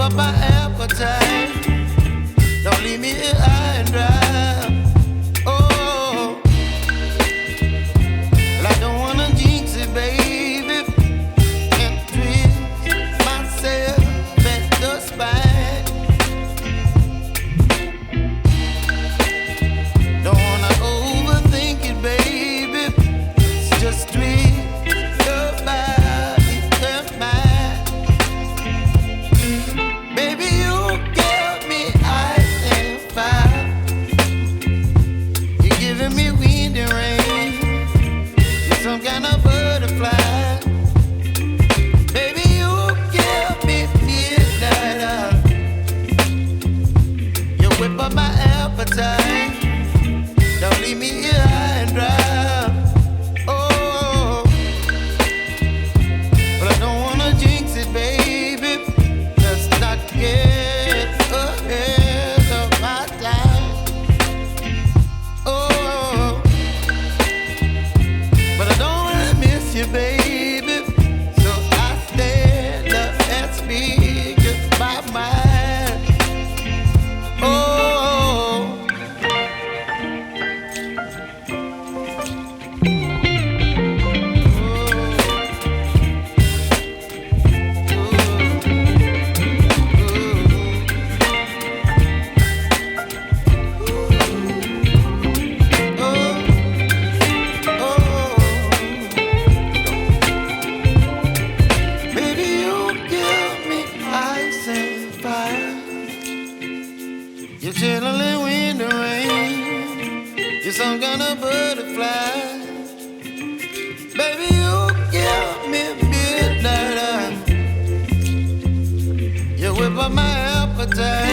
up my appetite. Don't leave me here high and dry. Oh, well, I don't wanna jinx it, baby, and twist myself at the spine. Don't wanna overthink it, baby. It's just twist your body and mine. Baby, you give me ice and fire. You're giving me wind and rain. You're some kind of butterfly. Baby, you give me midnight. You whip up my appetite. Don't leave me here high and dry. Oh, but I don't wanna jinx it, baby. Let's not get ahead of my time. Oh, but I don't wanna miss you, baby. So I stand up and speak just my mind. Oh. Baby, you give me ice and fire. You're chilling wind and rain. You're some kind of butterfly. Baby, you give me midnight. You whip up my appetite.